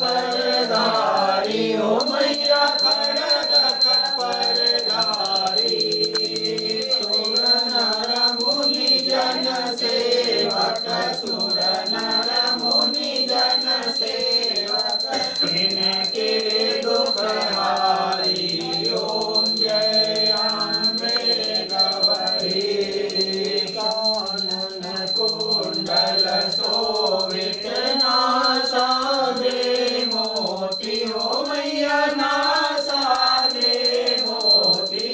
परधारी ओ मैया खड़ग परधारी सुर नर मुनि जन सेवक सुर नर मुनि जन सेवक इनके दुख हारी ओम जय अम्बे गौरी कानन कुंडल शोभित नासा दे मोती ओ मैया नासा दे मोती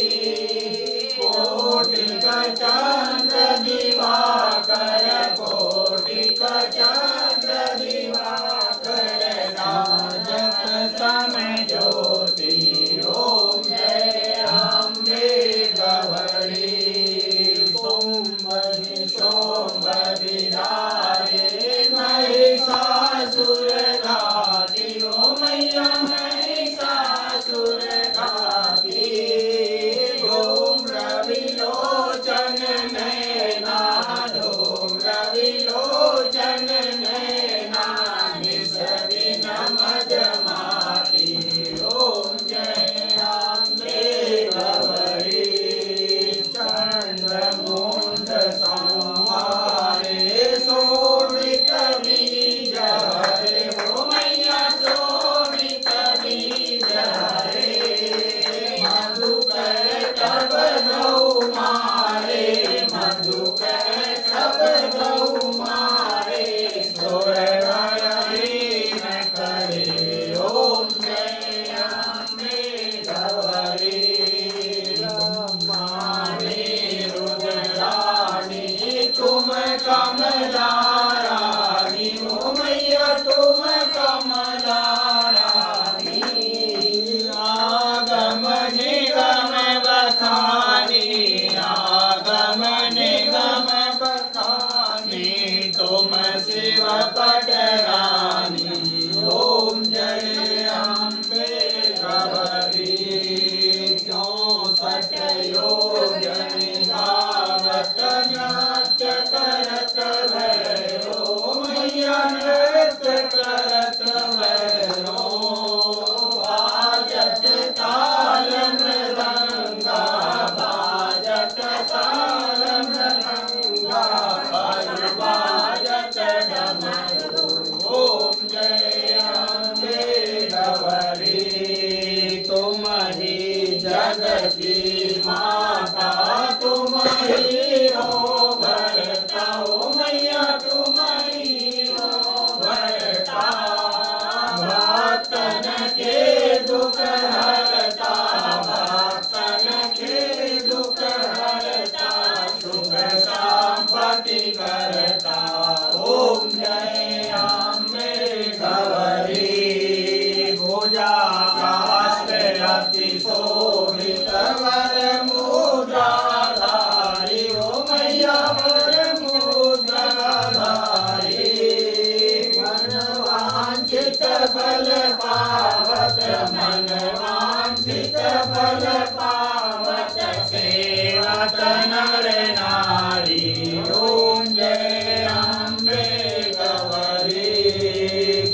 कोटिक चंद्र दिवाकर कोटिक चंद्र दिवाकर राजक समय ज्योति ओम जय अम्बे गौरी सोमवती सोमवती धारे महिषासुर घाती ओ मैया महिषासुर घाती धूम्र विलोचन नैना धूम्र विलोचन नैना निज दिन मजमाती ओम जय अम्बे गौरी चंद्रमुंड संहारे शोभित बीज हरे ओ मैया शोभित बीज हरे मधुकर तब गौ मारे मधुकर तब गौ मारे सोरवरहीन करे ओम जय अम्बे गौरी ब्रह्माणी रुद्राणी तुम कमला रानी ओ मैया तुम कमला रानी आगम निगम बखानी आगम निगम बखानी तुम शिव पटरानी ओम जय अम्बे गौरी क्यों सटयोजन गावत नाट्य करत भैरो मैया नृत्य करत भैरो बाजत ताल मृदंगा बाजत ताल मृदंगा बाजत डमरू ओम जय अम्बे गौरी तुम ही जगती माता तुम ही हो भरता ओ मैया तुम ही हो भरता भक्तन के दुख हरता भक्तन के दुख हरता शुभ संपत्ति करता ओम जय अम्बे गौरी भुजा अति शोभित वर मुद्राधारी ओ मैया वर मुद्राधारी मन वांछित फल पावत मन वांछित फल पावत सेवत नर नारी ओम जय अम्बे गौरी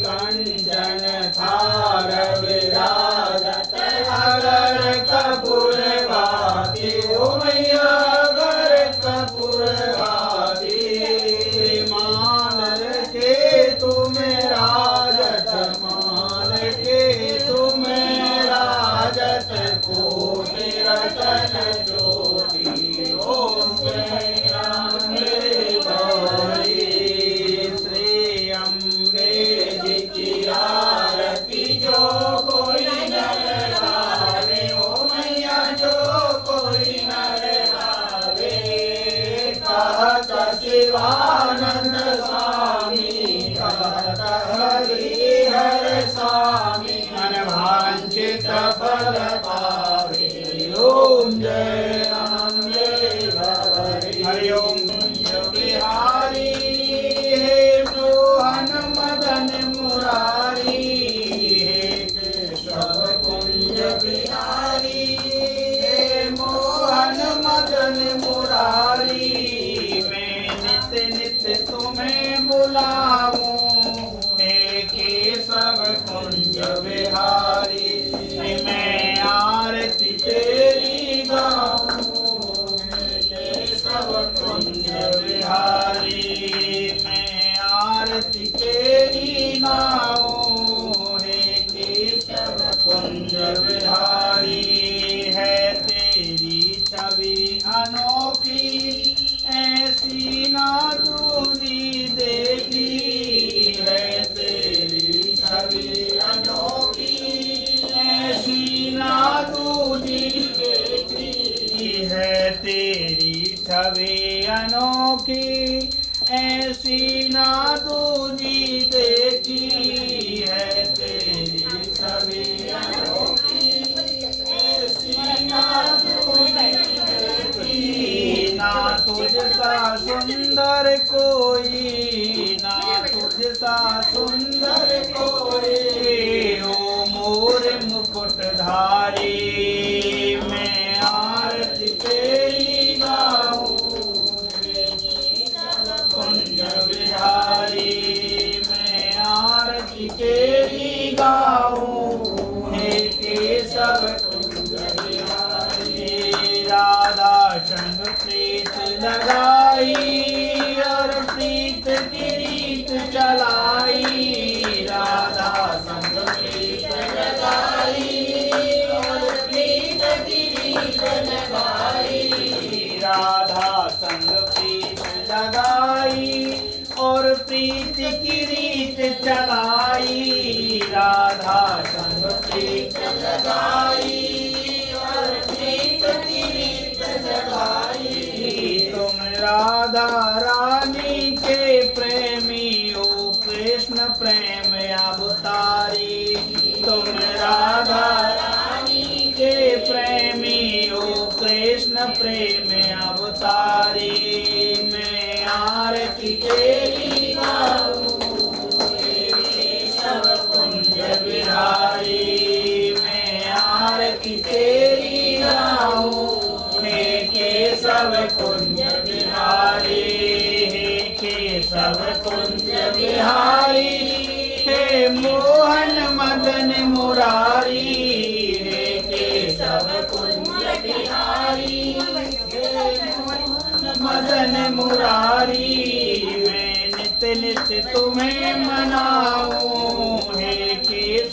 कंचन थार विराजत अगर कपूर भाती ओ मैया अगर कपूर भाती माल के तुम राजत माल के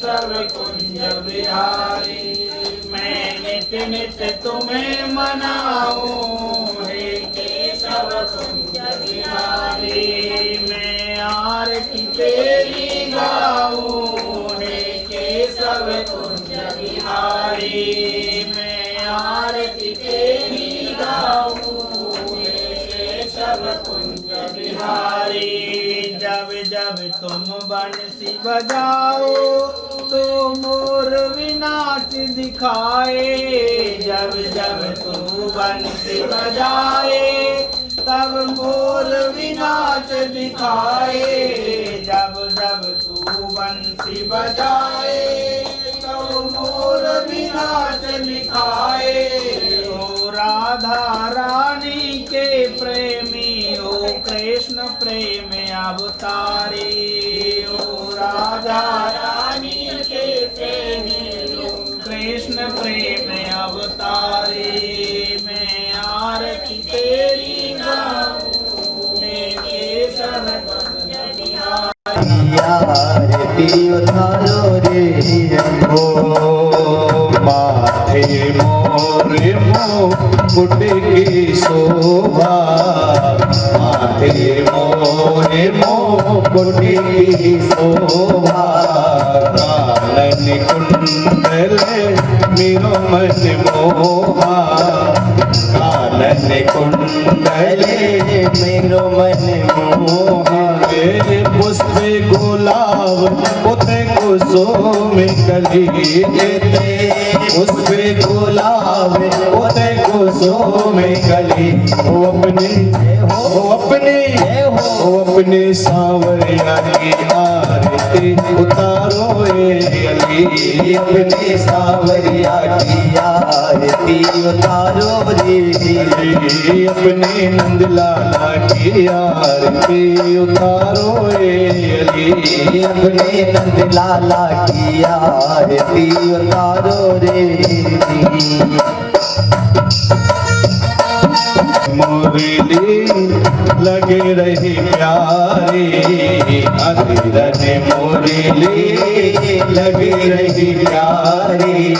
केशव कुंज बिहारी। मैं नित्य नित्य तुम्हें मनाऊं हे केशव कुंज बिहारी। मैं आरती तेरी गाऊं हे केशव कुंज बिहारी। मैं आरती तेरी गाऊं हे केशव कुंज बिहारी। जब जब तुम बंसी बजाओ तो मोर विनाच दिखाए। जब जब तू बंसी बजाए तब मोर विनाच दिखाए। जब जब तू बंसी बजाए तब मोर विनाच दिखाए। ओ राधा रानी के प्रेमी ओ कृष्ण प्रेम अवतारी। ओ राधा रानी के प्रेमी ओ कृष्ण प्रेम अवतारी। मैं आरती तेरी गाऊं हे केशव कुंज बिहारी। आरती उतारो रे हो माथे मोर मुकुट की शोभा। माथे मोर मुकुट की शोभा। कानन कुंडल मेरो मन मोहा। कानन कुंडल मेरो मन मोहा। पुष्प गुलाब उते कुसुम कली देते। पुष्प गुलाब उते कुसुम कली। ओ अपने सांवरिया की आरती उतारो ए अली। अपने सांवरिया की आरती उतारो रे। अपने नंदलाला की आरती उतारो ए अली। अपने नंदलाला की आरती उतारो रे। मुरली लगे रही प्यारी। अधीरज मुरली लगे रही प्यारी।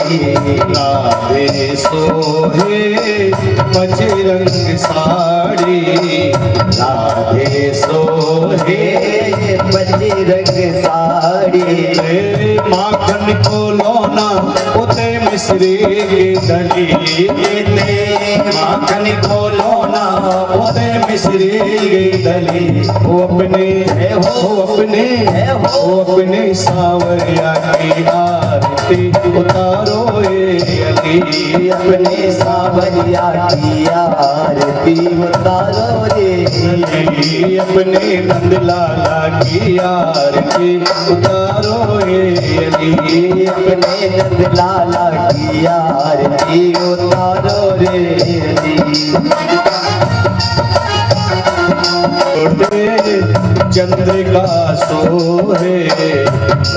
राधे सोहे बजरंग साड़ी। राधे सोहे बजरंग साड़ी। माखन को लोना उते मिश्री दली देते। माखन को लोना उते मिश्री दली। वो अपने सांवरिया की आरती उतारो ए अली। अपने सांवरिया की आरती उतारो रे। अपने नंदलाला की आरती उतारो ए अली। अपने नंदलाला की आरती उतारो रे अली। चंद्रिका सोहे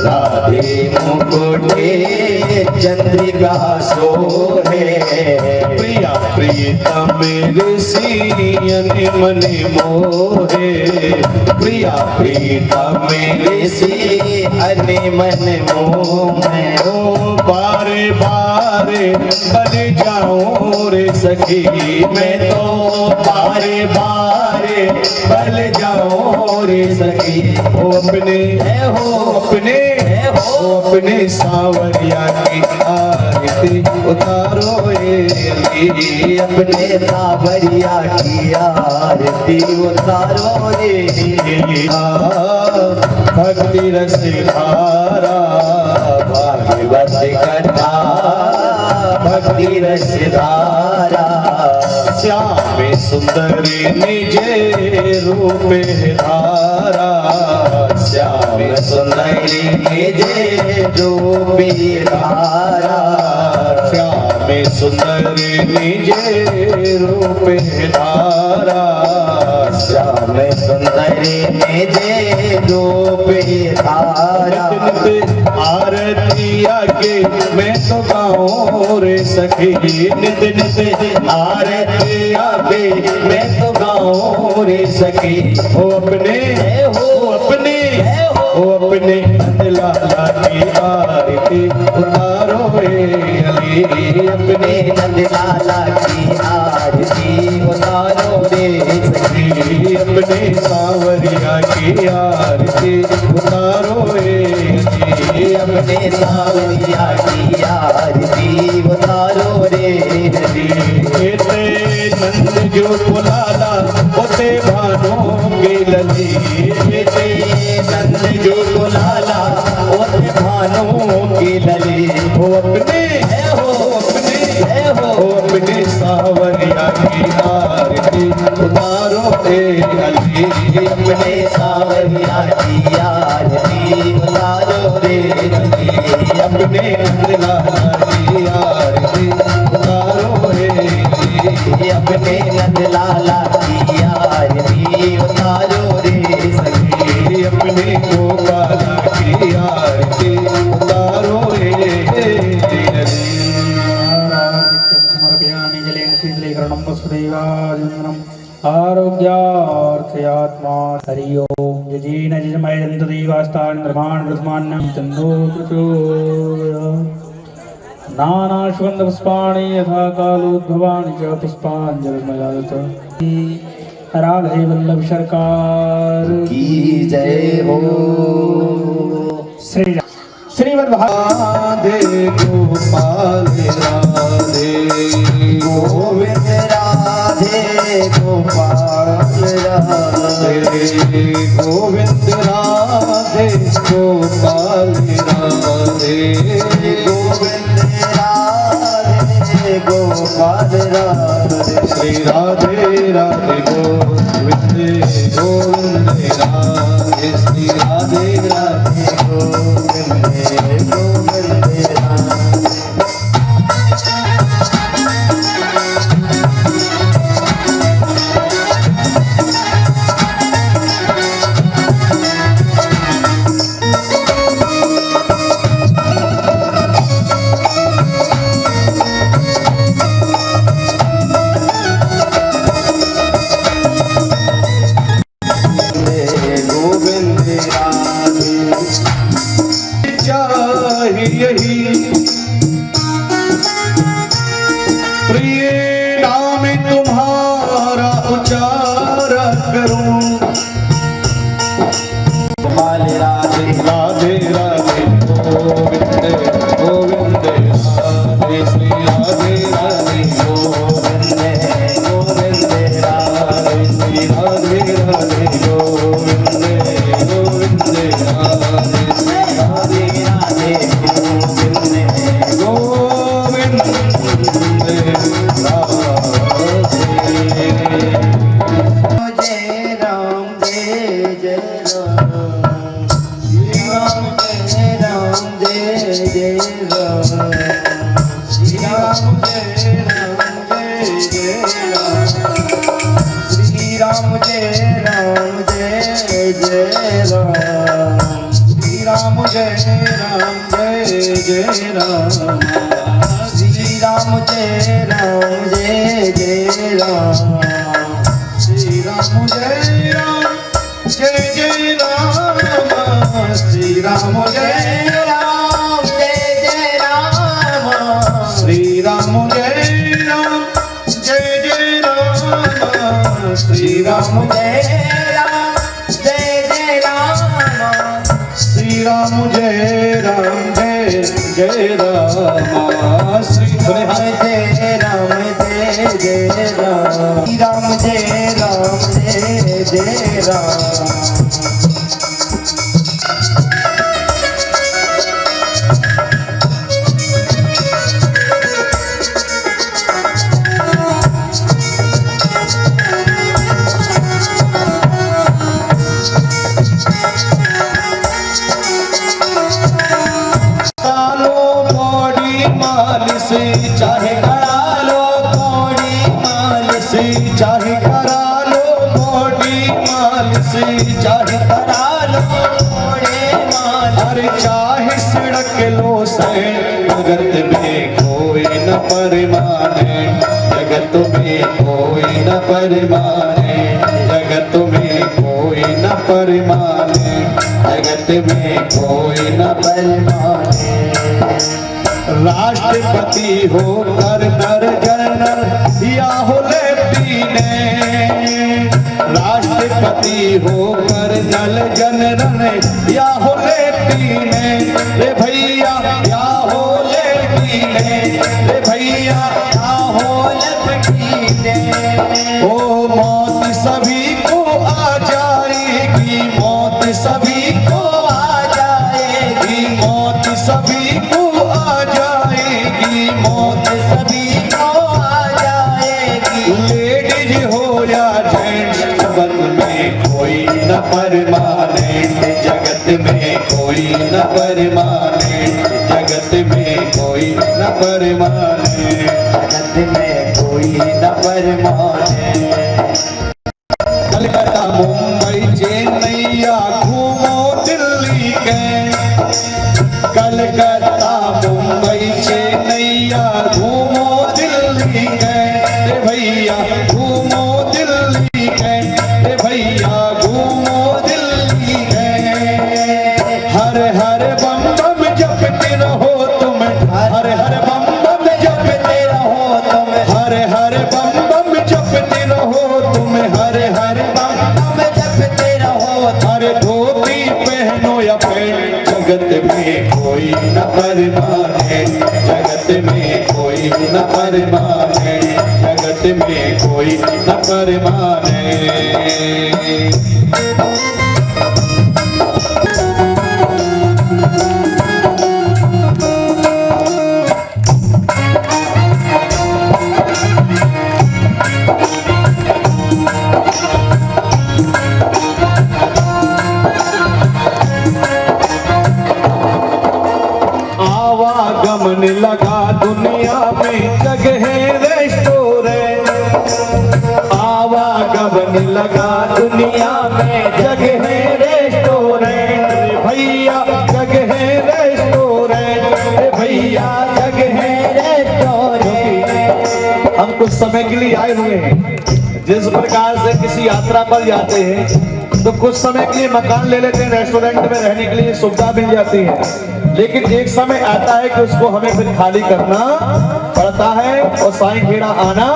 राधे मुकुटे। चंद्रिका सोहे प्रिया प्रीतम ऋषियन मन मोहे। प्रिया प्रीतम ऋषियन मन मोहे। बारे बारे बन जाऊं रे सखी। मैं तो बारे बारे बल जाओ रे सखी। ओ अपने सांवरिया की आरती उतारो ए अली। अपने सांवरिया की आरती उतारो रे। भक्ति रस धारा भागवत कथा। भक्ति रस धारा श्याम सुंदर निजे रूप धारा। श्याम सुंदर निजे रूप धारा। श्याम सुंदर निजे रूप धारा। श्याम सुंदर निजे रूप धारा। आरती आके मैं तो गाऊं रे सखी। नित नित आरती आके मैं तो गाऊं रे सखी। ओ अपने नंदलाला की आरती अपने नंद लाला की आरती उतारो रे सखी, अपने सांवरिया की आरती उतारो रे हरी, अपने सांवरिया की आरती उतारो रे हरी। एते नंद जो बुलाला ओते भानो के लली, एते नंद जो बुलाला ओते भानो के लली। हो अपने अपने सांवरिया की आरती उतारो रे हरी, अपने सांवरिया की आरती उतारो रे हरी, अपने नंदलाला की आरती उतारो रे हरी, अपने नंदलाला की आरती उतारो रे सखी, अपने गोपाला की आरती उतारो रे हरी। समर्पयामि जलेन शीतलीकरणं वसुदेवाजनम् आरोग्यार्थयात्मा। हरि ओम। यजेन यजमयन्त देवास्तान् निर्माण प्रथमान्नं तन्नो प्रचोदयात्। नानाश्वन्धपुष्पाणि यथा कालोद्भवानि च पुष्पाञ्जलिर्मया दत्ता। राधे वल्लभ सरकार की जय हो। श्रीमद् राधे गोपाल राधे गोविंद राधे गोपाल राधे गोविंद राधे गोपाल राधे गोविंद राधे गोपाल राधे। श्री राधे राधे गोविंद गोविंद राधे, श्री राधे राधे गोविंद गोविंद राधे। प्रिय नाम तुम्हारा उचारा करूं, राधे राधे राधे गोविंद गोविंद राधे, श्री राधे राधे गोविंद गोविंद राधे, श्री राधे राधे गोविंद गोविंद राधे, श्री राधे राधे गोविंद गोविंद राधे। जय राम जय जय राम, श्री राम जय राम जय जय राम, श्री राम जय राम जय जय राम, श्री राम जय राम जय जय राम, श्री राम जय राम जय जय राम, श्री राम जय राम जय जय राम, श्री राम जय राम जय जय राम, श्री राम जय राम जय जय राम, श्री राम जय राम जय जय राम, श्री राम जय राम जय जय राम, श्री राम जय राम जय जय राम, श्री राम जय राम जय जय राम, श्री राम जय राम जय जय राम। चाहे करा लो बॉडी मालिश, चाहे करा लो बॉडी मालिश, चाहे करा लो बॉडी मालिश, चाहे सड़क लो सैन, जगत में कोई न परमाने, जगत में कोई न परमाने, जगत में कोई न परमाने, जगत में कोई न परमाने। राष्ट्रपति होकर नर जनरल या हो लेफ्टिनेंट, राष्ट्रपति होकर नल जनरल या हो लेफ्टिनेंट रे भैया, या हो लेफ्टिनेंट रे भैया, या हो लेफ्टिनेंट। ओ मौत सभी को आ जाएगी, मौत सभी को आ जाएगी, मौत सभी को आ जाएगी, मौत सभी को आ जाएगी। लेडीज हो या जेंट्स जगत में कोई न परमानेंट, जगत में कोई न परमानेंट, जगत में कोई न परमानेंट, जगत में कोई न परमानेंट। कलकत्ता मुंबई चेन्नई या घूमो दिल्ली के, कलकत्ता मुंबई चेन्नई या घूमो दिल्ली के रे भैया, घूमो दिल्ली के रे भैया, घूमो दिल्ली के। हर हर बम बम जपते रहो तुम, हर हर बम बम जपते रहो तुम, हर हर बम बम जपते रहो तुम, हर हर बम बम जपते रहो। हर धोती पहनो या पैंट, जगत में कोई न परमानेंट, जगत में कोई न परमानेंट, जगत में कोई न परमानेंट। आवागमन लगा दुनिया में जगह रेस्टोरेंट, आवागमन लगा दुनिया में जगह रेस्टोरेंट भैया, जगह रेस्टोरेंट भैया, जगह रेस्टोरेंट। हम कुछ समय के लिए आए हुए हैं, जिस प्रकार से किसी यात्रा पर जाते हैं तो कुछ समय के लिए मकान ले लेते हैं, रेस्टोरेंट में रहने के लिए सुविधा मिल जाती है, लेकिन एक समय आता है कि उसको हमें फिर खाली करना पड़ता है और साईं खेड़ा आना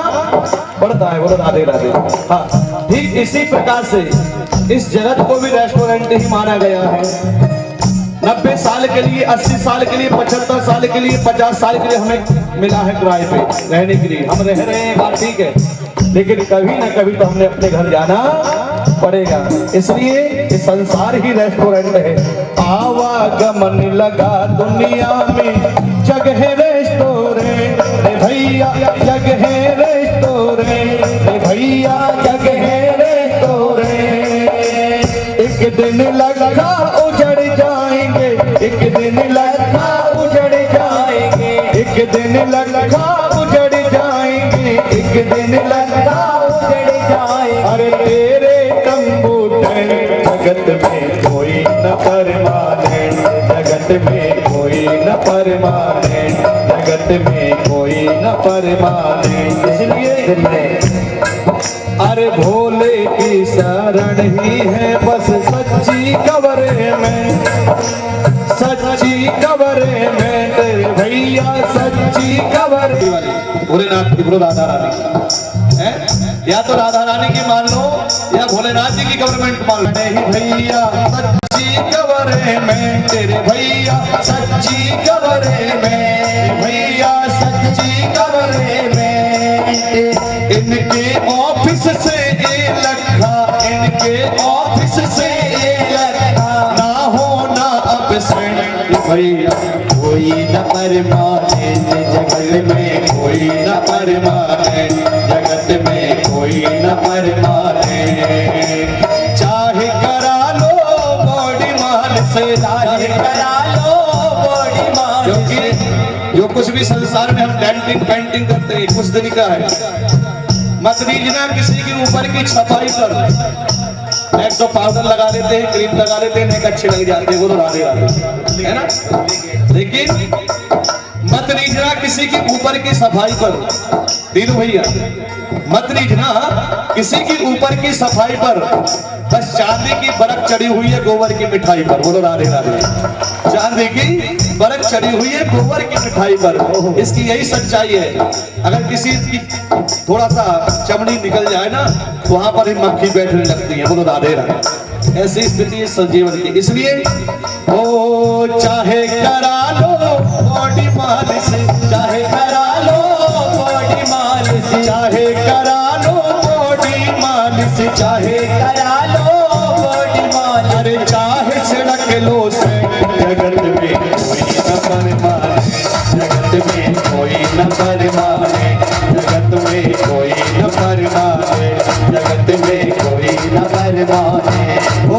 पड़ता है। बोलो राधे राधे। हाँ, ठीक इसी प्रकार से इस जगत को भी रेस्टोरेंट ही माना गया है। 90 साल के लिए, 80 साल के लिए, 75 साल के लिए, 50 साल के लिए हमें मिला है किराए पे रहने के लिए, हम रह रहे हैं, बात ठीक है, लेकिन कभी ना कभी तो हमने अपने घर जाना पड़ेगा, इसलिए ये संसार ही रेस्टोरेंट है। आवागमन लगा दुनिया में जगह रेस्टोरेंट भैया, जगह रेस्टोरेंट भैया, जगह रेस्टोरेंट। एक दिन लगा उजड़ जाएंगे, एक दिन लगा उजड़ जाएंगे, एक दिन लगा उजड़ जाएंगे, एक दिन लगा उजड़ जाएंगे। अरे तेरे जगत में कोई न परमानेंट, जगत में कोई न परमानेंट, जगत में कोई न परमानेंट। इसलिए अरे भोले की शरण ही है बस सच्ची कवरे में, सच्ची कवरे में तेरे भैया, सच्ची कवरे। भोलेनाथ की, बोलो राधा रानी है, या तो राधा रानी की मान लो या भोलेनाथ जी की गवर्नमेंट मान लो। नहीं भैया सच्ची कवरे में तेरे भैया, सच्ची कवरे में भैया, सच्ची कवरे में। इनके ऑफिस से ये लखा, इनके ऑफिस से ये लखा, ना हो ना अपसेंट भैया, कोई न परमानेंट, जगत में कोई न परमानेंट, जगत में कोई न परमानेंट। चाहे करा लो बॉडी माल से, चाहे करा लो बॉडी माल से, जो कुछ भी संसार में हम डेंटिंग पेंटिंग करते हैं कुछ दिन का है। मत लीजना किसी के ऊपर की छपाई पर, एक तो पाउडर लगा लेते हैं, क्रीम लगा लेते हैं, नहीं अच्छे लग जाते हैं, वो तो राधे राधे है ना। लेकिन मत लीजना किसी के ऊपर की सफाई पर, तीनों भैया मत लीजना किसी के ऊपर की सफाई पर, बस चांदी की बर्फ चढ़ी हुई है गोबर की मिठाई पर, बोलो राधे राधे। चांदी की बरक चढ़ी हुई है गोबर की मिठाई पर। इसकी यही सच्चाई है। अगर किसी की थोड़ा सा चमड़ी निकल जाए ना तो वहां पर ही मक्खी बैठने लगती है। बोलो राधे राधे। ऐसी स्थिति है संजीवन की। इसलिए ओ चाहे करा लो बॉडी मालिश, चाहे करा लो बॉडी मालिश, चाहे करा लो बॉडी मालिश, चाहे करा लो बॉडी मालिश, अरे चाहे छिड़क लो से जगत में कोई न परमाने, जगत में कोई न परमाने, जगत में कोई न परमाने, जगत में कोई न परमाने। ओ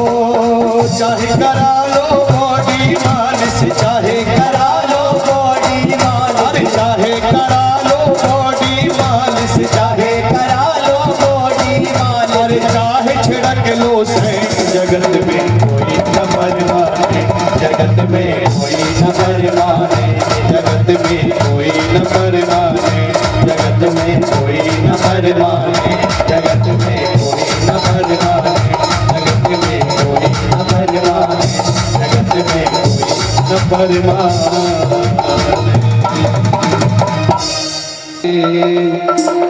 चाहे करा लो बॉडी मालिश, चाहे करा लो बॉडी मालिश, अरे चाहे करा लो बॉडी मालिश, चाहे करा लो बॉडी मालिश, अरे चाहे छिड़क लो से जगत में कोई न परमाने, जगत में कोई न परमाने, जगत में कोई न परमाने, जगत में कोई न परमाने, जगत में कोई न परमाने, जगत में कोई न परमाने, जगत में कोई न परमाने।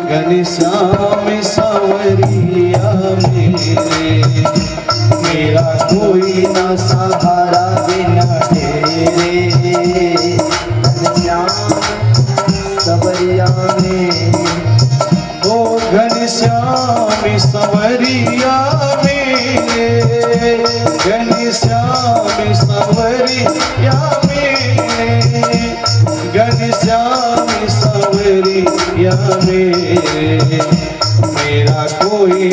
घनश्याम सांवरिया मेरा कोई न सहारा बिना तेरे, घनश्याम सांवरिया ओ घनश्याम सांवरिया मेरे, घनश्याम सांवरिया मेरे, घनश्याम सांवरिया मेरे, मेरा कोई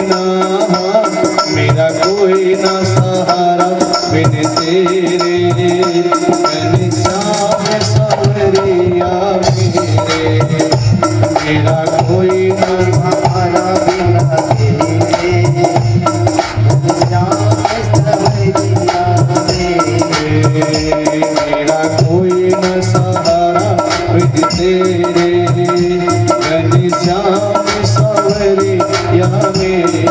ना सहारा बिन तेरे, घनश्याम सांवरिया मेरे, मेरा कोई न सहारा बिना तेरे, घनश्याम सांवरिया मेरे, मेरा कोई न सहारा बिन तेरे, घनश्याम सांवरिया मेरे,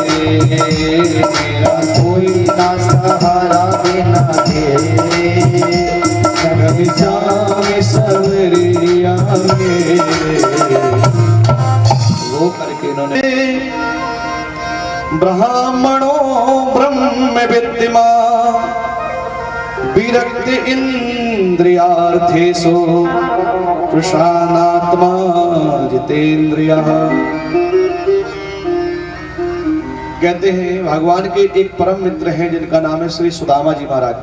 मेरा कोई न सहारा बिना तेरे, घनश्याम सांवरिया मेरे। वो करके इन्होंने ब्राह्मणों ब्रह्म विद्यमान विरक्त इंद्रियार्थेषु प्रशानात्मा जितेंद्रियः। कहते हैं भगवान के एक परम मित्र हैं जिनका नाम है श्री सुदामा जी महाराज।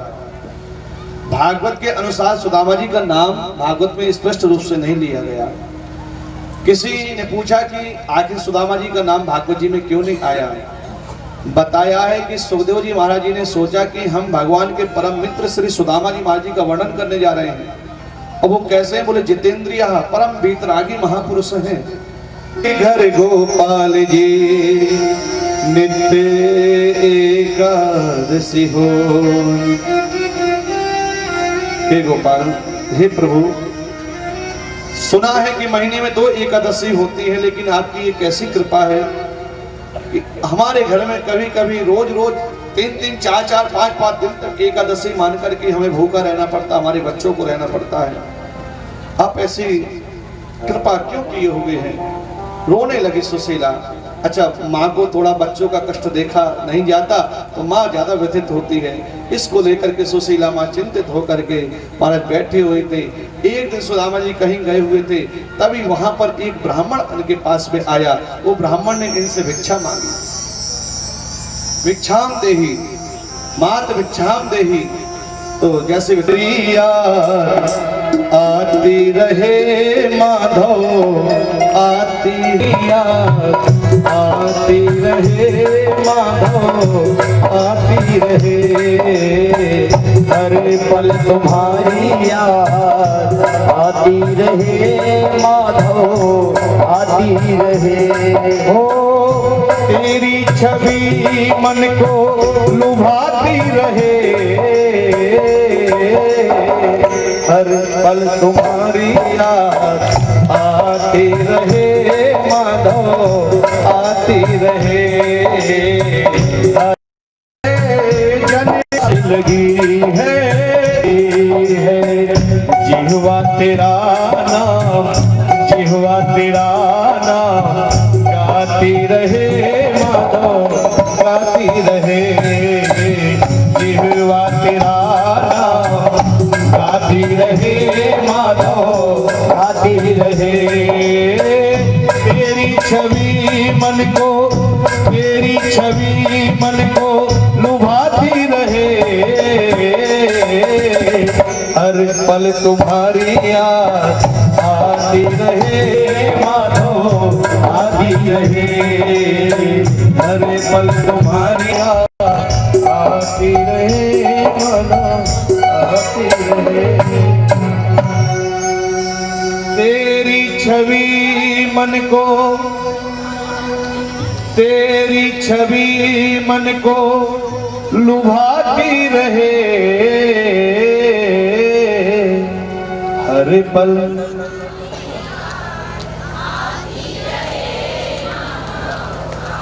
भागवत के अनुसार सुदामा जी का नाम भागवत में स्पष्ट रूप से नहीं लिया गया। किसी ने पूछा कि आखिर सुदामा जी का नाम भागवत जी में क्यों नहीं आया। बताया है कि सुखदेव जी महाराज जी ने सोचा कि हम भगवान के परम मित्र श्री सुदामा जी महाराज जी का वर्णन करने जा रहे हैं। और वो कैसे हैं? बोले जितेंद्रिय परम वीतरागी महापुरुष हैं। घर गोपाल जी नित्य एकादशी हो। हे गोपाल, हे प्रभु, सुना है कि महीने में 2 एकादशी होती है, लेकिन आपकी ये कैसी कृपा है कि हमारे घर में कभी कभी रोज 3-3, 4-4, 5-5 दिन तक एकादशी मान करके हमें भूखा रहना पड़ता, हमारे बच्चों को रहना पड़ता है। आप ऐसी कृपा क्यों किए हुए हैं? रोने लगी सुशीला। अच्छा, माँ को थोड़ा बच्चों का कष्ट देखा नहीं जाता तो माँ ज्यादा व्यथित होती है। इसको लेकर के सुशीला माँ चिंतित होकर के महाराज बैठे हुए थे। एक दिन सुदामा जी कहीं गए हुए थे, तभी वहां पर एक ब्राह्मण उनके पास में आया। वो ब्राह्मण ने इनसे भिक्षा मांगी। भिक्षाम देही मात भिक्षाम देही। तो जैसे प्रिया आती रहे माधव, आती रहे माधव, आती रहे हर पल तुम्हारी याद, आती रहे माधव, आती रहे हो। तेरी छवि मन को लुभाती रहे, हर पल तुम्हारी याद आती रहे माधव, आती रहे। जन लगी है तेरा नाम, जिह्वा तेरा नाम गाती रहे माधव, गाती रहे। जिह्वा तेरा नाम गाती रहे माधव, गाती रहे। तेरी छवि मन को, तेरी छवि मन को लुभाती रहे। हर पल तुम्हारी याद आती रहे माधव, आती रहे। हर पल तुम्हारी याद आती रहे माधव, आती रहे। तेरी छवि मन को, तेरी छवि मन को लुभाती रहे। हर पल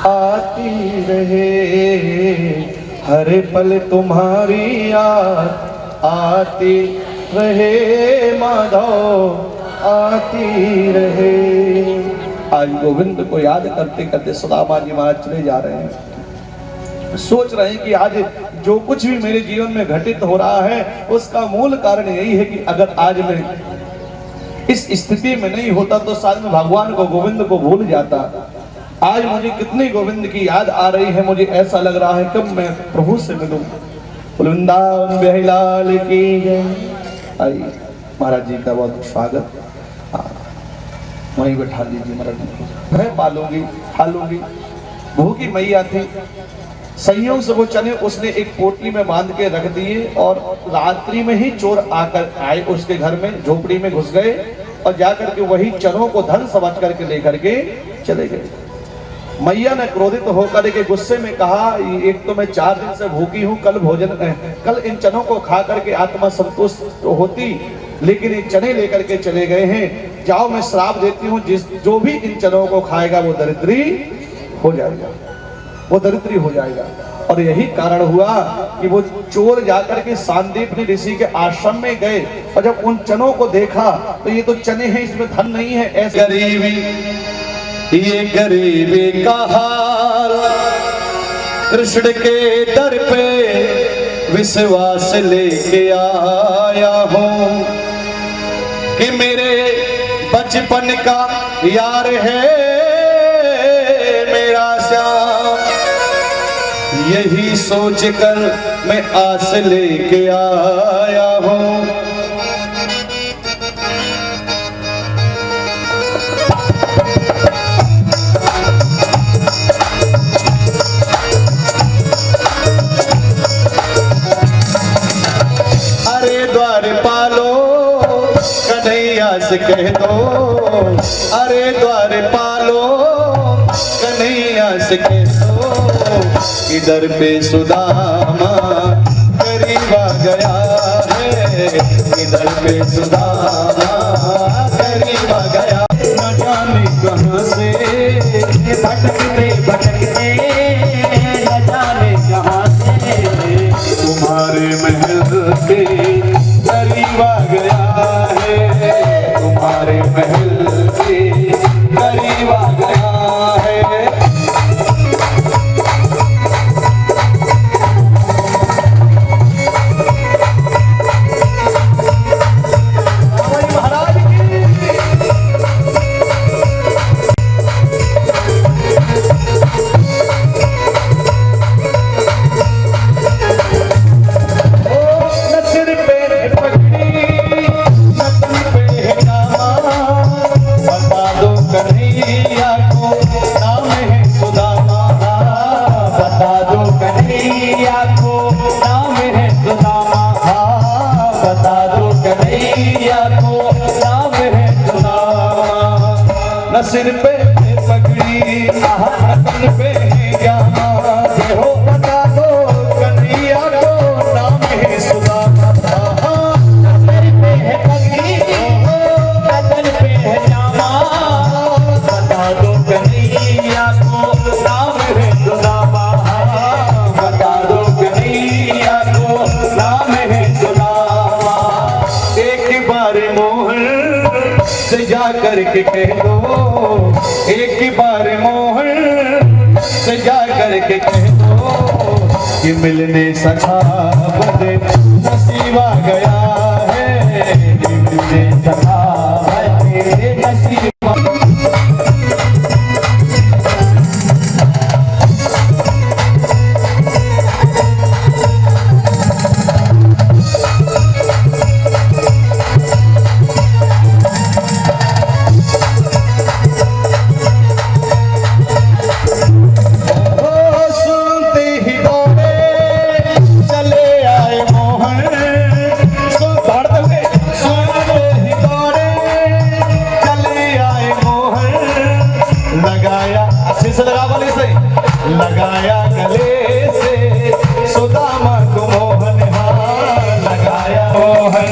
आती रहे। हर पल तुम्हारी याद आती रहे माधव, आती रहे। आज गोविंद को याद करते करते सुदामा जी महाराज चले जा रहे हैं। सोच रहे हैं कि आज जो कुछ भी मेरे जीवन में घटित हो रहा है उसका मूल कारण यही है कि अगर आज मैं इस स्थिति में नहीं होता तो शायद मैं भगवान को, गोविंद को भूल जाता। आज मुझे कितनी गोविंद की याद आ रही है, मुझे ऐसा लग रहा है कब मैं प्रभु से मिलूं। वृंदावन बिहारी लाल की जय। आइए महाराज जी का बहुत स्वागत। वहीं बैठा लीजिए महाराज जी। मैं पालूंगी, खालूंगी। भूखी मैया थी, संयोग से वो चने उसने एक पोटली में बांध के रख दिए और रात्रि में ही चोर आकर आए उसके घर में, झोपड़ी में घुस गए और जाकर के वही चनों को धन समझ करके लेकर के चले गए। मैया ने क्रोधित होकर के गुस्से में कहा, एक तो मैं 4 दिन से भूखी हूँ, कल इन चनों को खा करके आत्मा संतुष्ट होती, लेकिन ये चने लेकर के चले गए हैं। जाओ मैं श्राप देती हूँ, जो भी इन चनों को खाएगा वो दरिद्री हो जाएगा, वो दरिद्री हो जाएगा। और यही कारण हुआ कि वो चोर जाकर के सांदीपनि ऋषि के आश्रम में गए और जब उन चनों को देखा तो ये तो चने हैं, इसमें धन नहीं है। ऐसे गरीबी, ये गरीबी का हाल, कृष्ण के दर पे विश्वास लेके आया हूँ कि मेरे बचपन का यार है मेरा श्याम। यही सोच कर मैं आस लेके आया हूँ। से कह दो, अरे द्वार पालो कन्हैया से कह दो, इधर पे सुदामा करीब आ गया है, इधर पे सुदामा करीब आ गया। न जाने कहाँ से भटकते भटकते, न जाने कहाँ से तुम्हारे महल के करीब आ गया है, तुम्हारे महल के करीब आ गया है। महाराज न सिर पे पगड़ी न पे जाना, हो बता दो कन्हैया को नाम है सुदामा। न सिर पे है पगड़ी न तन पे है जामा, बता दो कन्हैया को नाम है सुदामा, बता दो कन्हैया को नाम है सुदामा। एक बार मोहन से जा करके कह दो, एक बार मोहन से जा करके कह दो कि मिलने सखा बदे नसीब आ गया है, मिलने सखा बदे नसीब। लगाया गले से सुदामा को मोहन, हार लगाया मोहन,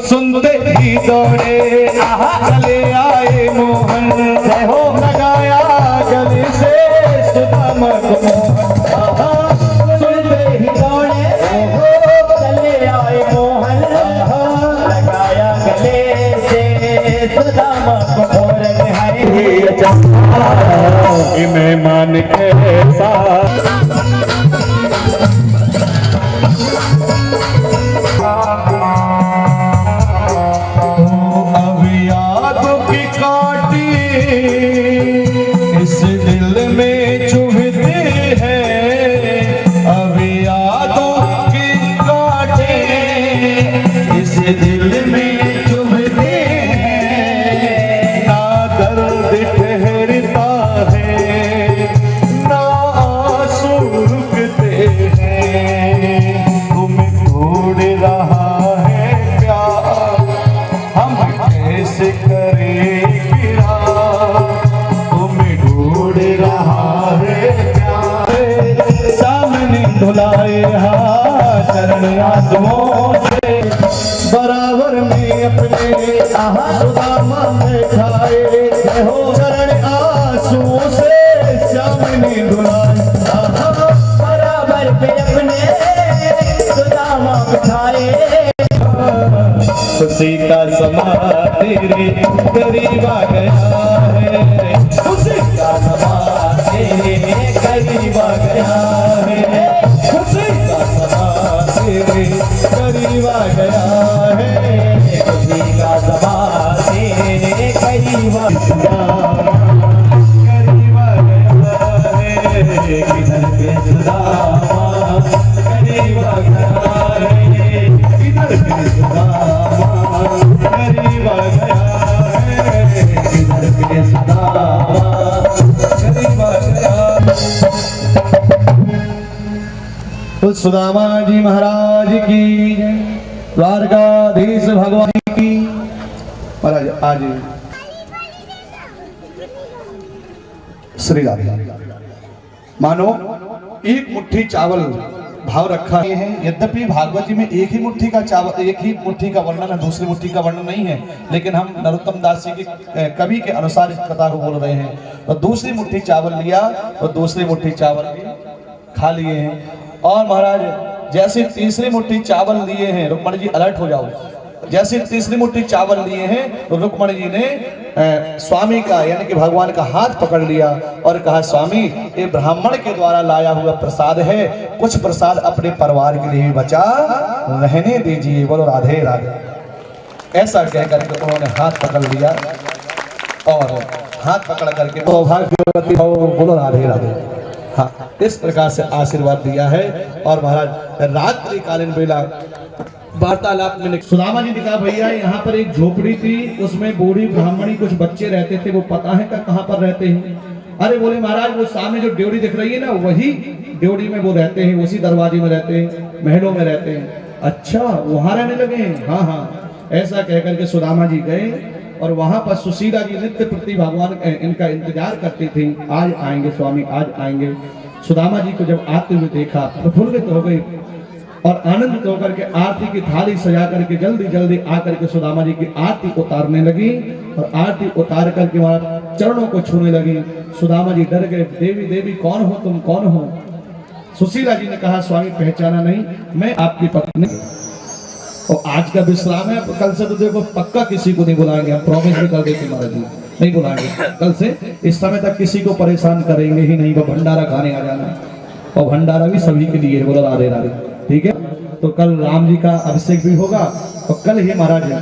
सुनते ही दौड़े चले आए मोहन, जय हो। लगाया गले से सुदामा को मोहन, सुनते ही दौड़े चले आए मोहन, लगाया गले से सुदामा को मोहन। मेहमान कैसा अब यादों की काटी इस दिल में चुभते हैं, अब यादों की काटी इस दिल में चुभते हैं, ना दर्द ठहरता है ना आंसू रुकते हैं, तुम्हें ढूंढ रहा है प्यार हम कैसे करें गिरा, तुम्हें ढूंढ रहा है प्यार, सामने धुलाए हाथ चरण आंसुओं से, बराबर में अपने सुदामा में खाए हो, चरण आंसुओं से सामने धुलाए, बराबर पे अपने सुदामा में खाए, खुशी का समा तेरे करीब आ गया है, खुशी का समा तेरे करीब आ गया है, खुशी का समा तेरे करीब आ गया है, खुशी का समा तेरे करीब आ गया है, किधर के सुदामा करीब आ गया है, किधर के सुदामा करीब आ गया है, किधर के सुदामा करीब आ गया। तो सुदामा जी महाराज की, द्वारकाधीश भगवान की। महाराज आज श्री राधे मानो एक मुट्ठी चावल भाव रखा है, यद्यपि भागवत जी में एक ही मुट्ठी का चावल, एक ही मुट्ठी का वर्णन है, दूसरी मुट्ठी का वर्णन नहीं है, लेकिन हम नरोत्तम दास जी की कवि के अनुसार इस कथा को बोल रहे हैं। तो दूसरी मुट्ठी चावल लिया और दूसरी मुट्ठी चावल भी खा लिए हैं, और महाराज जैसे तीसरी मुट्ठी चावल लिए हैं, रुक्मणी जी अलर्ट हो जाओ, जैसे तीसरी मुट्ठी चावल लिए हैं तो रुक्मणी जी ने स्वामी का यानी कि भगवान का हाथ पकड़ लिया और कहा, स्वामी ये ब्राह्मण के द्वारा लाया हुआ प्रसाद है, कुछ प्रसाद अपने परिवार के लिए बचा रहने दीजिए, बोलो राधे राधे। ऐसा कहकर के उन्होंने हाथ पकड़ लिया और हाथ पकड़ करके सौभाग्यवती हो, बोलो राधे राधे। हाँ, इस प्रकार से आशीर्वाद दिया है। और महाराज रात्रि कालीन बेला वार्तालाप में सुदामा जी ने कहा, भैया यहाँ पर एक झोपड़ी थी, उसमें बूढ़ी ब्राह्मणी कुछ बच्चे रहते थे, वो पता है कहाँ पर रहते हैं? अरे बोले महाराज वो सामने जो ड्योढ़ी दिख रही है ना, वही ड्योढ़ी में वो रहते हैं, उसी दरवाजे में रहते हैं, महलों में रहते हैं। अच्छा वहां रहने लगे हैं? हाँ हाँ। ऐसा कहकर के सुदामा जी गए और वहां पर सुशीला जी नित्य प्रति भगवान इनका इंतजार करती थी, आज आएंगे स्वामी, आज आएंगे। सुदामा जी को जब आते हुए देखा प्रफुल्लित हो गई और आनंदित होकर के आरती की थाली सजा करके जल्दी जल्दी आकर के सुदामा जी की आरती उतारने लगी और आरती उतार करके वहां चरणों को छूने लगी। सुदामा जी डर गए, देवी देवी कौन हो तुम, कौन हो? सुशीला जी ने कहा, स्वामी पहचाना नहीं, मैं आपकी पत्नी। और आज का विश्राम है, कल से तो देखो पक्का किसी को नहीं बुलाएंगे, हम प्रॉमिस भी कर देते महाराज जी, नहीं बुलाएंगे कल से। इस समय तक किसी को परेशान करेंगे ही नहीं। वो भंडारा खाने आ जाना, और भंडारा भी सभी के लिए बोला राधे राधे, ठीक है। तो कल राम जी का अभिषेक भी होगा, और कल ही महाराज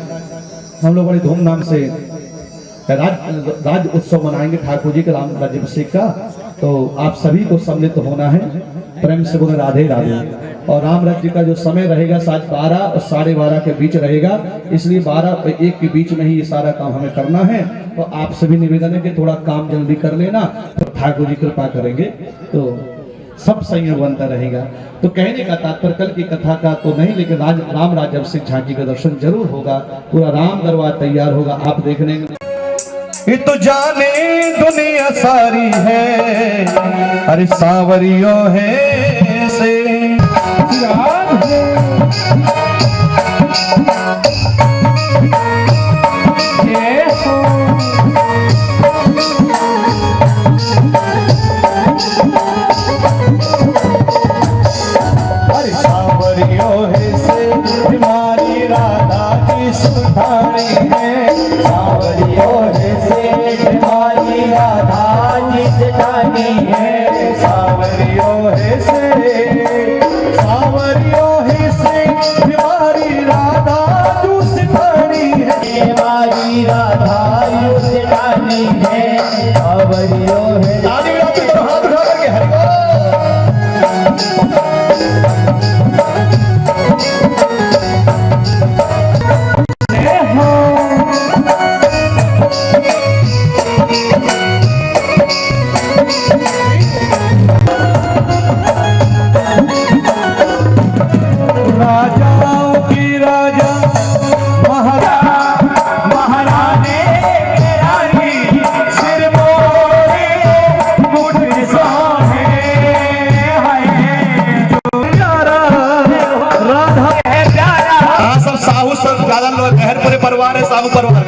हम लोग बड़े धूमधाम से राज उत्सव मनाएंगे ठाकुर जी के राम राज्याभिषेक का। तो आप सभी को सम्मिलित होना है, प्रेम से बोले राधे राधे। और राम राज्य का जो समय रहेगा साढ़े 12 और 12:30 के बीच रहेगा, इसलिए 12 और 1 के बीच में ही ये सारा काम हमें करना है। तो आप सभी निवेदन है कि थोड़ा काम जल्दी कर लेना, तो ठाकुर जी कृपा करेंगे तो सब संयोग बनता रहेगा। तो कहने का तात्पर्य कल की कथा का तो नहीं, लेकिन राम राज्याभिषेक झांकी का दर्शन जरूर होगा, पूरा राम दरबार तैयार होगा, आप देखने में। ये तो जाने दुनिया सारी है, अरे सावरियों है से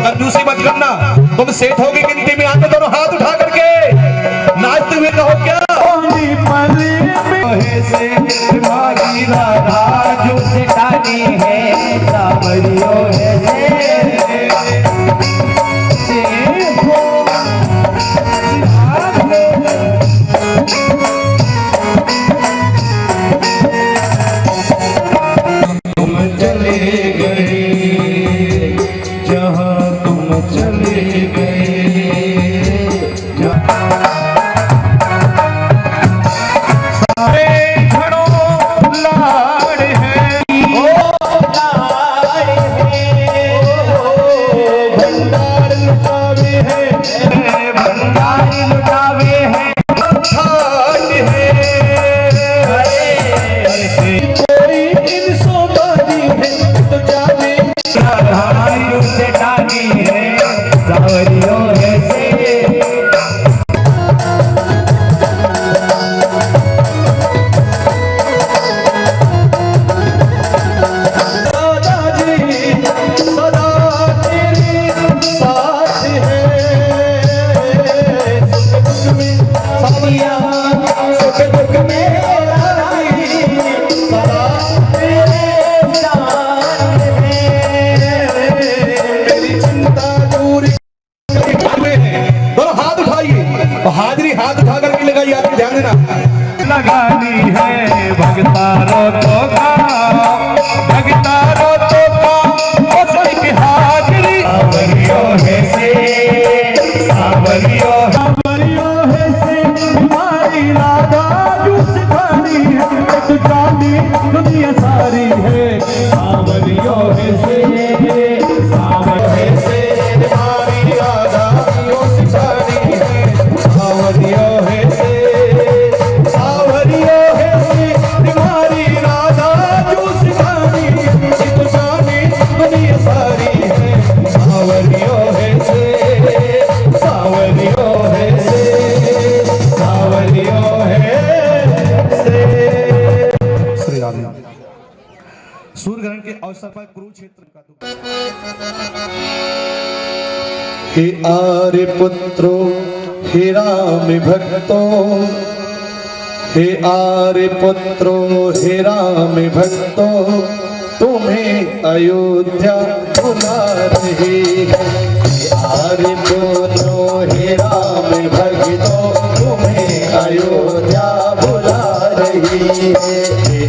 कंजूसी मत करना, तुम सेठ होगी गिनती में आते दोनों हाथ उठा करके नाचते हुए कहो क्या राधा जो सिखानी है सावरियों है तुम चले गए जहाँ तुम चले गए। हाजिरी हाथ उठा करके लगाई, आपकी ध्यान देना लगानी है भगतारो तो का भगतारो तो का की हाजिरी सावरियों है से सावरियों है से हमारी राधा जो सिखानी है तो जानी दुनिया सारी है सावरियों है से सावर है से हमारी राधा जो सिखानी है सावरियों है से सावरियों है से तुम्हारी राधा जो सिखानी तो जाने दुनिया सारी है सावरियों है से सावरियों है से सावरियों है से। श्री राम सूर्य ग्रहण के अवसर पर कुरुक्षेत्र का हे आर्य पुत्रो हे राम भक्तो हे आर्य पुत्रो हे राम भक्तो तुम्हें अयोध्या बुला रही है। हरि पुत्रो हे राम भक्तों तुम्हें अयोध्या बुला रही है।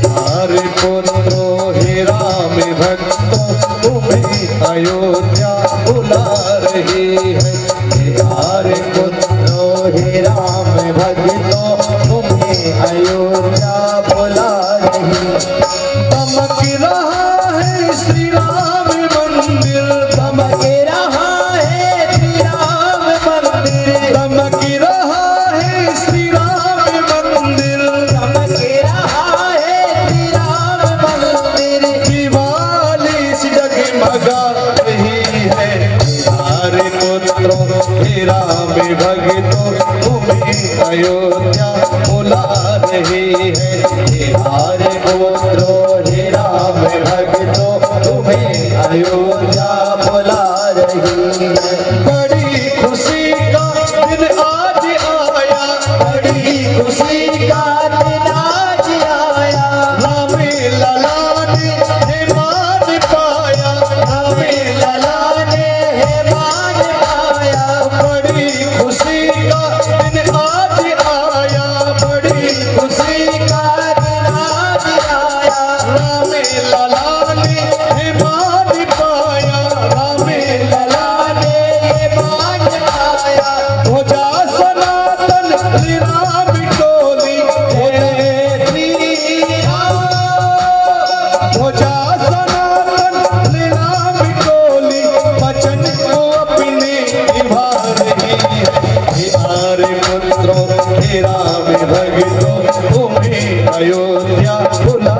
हरि पुत्रो हे राम भक्तों तुम्हें अयोध्या बुला रही है। हरि पुत्रो हे राम भक्तों तुम्हें अयोध्या बुला रही है। चमक रहा है श्री राम मंदिर, चमक रहा है श्री राम मंदिर, चमक रहा है श्री राम मंदिर, चमक रहा है श्री राम मंदिर। दिवाली सी जगमगा रही है। हरि पुत्रो हे राम भक्तों तुम्हें अयोध्या बुला रही है। हरि पुत्रो हे राम भक्तों तुम्हें अयोध्या बुला रही है। बड़ी खुशी का दिन आज आया, बड़ी खुशी का दिन आज आया। राम लला ने हे मान पाया, राम लला ने हे मान पाया। बड़ी खुशी का दिन आज आया, बड़ी खुशी का दिन आज आया। राम लला ने हे मान पाया, राम लला ने हे मान पाया। ध्वजा सनातन श्री राम टोली, हे श्री राम। ध्वजा सनातन श्री राम टोली, वचन को अपने निभा रही है। हरि पुत्रो हे राम भक्तों तुम्हें अयोध्या बुला।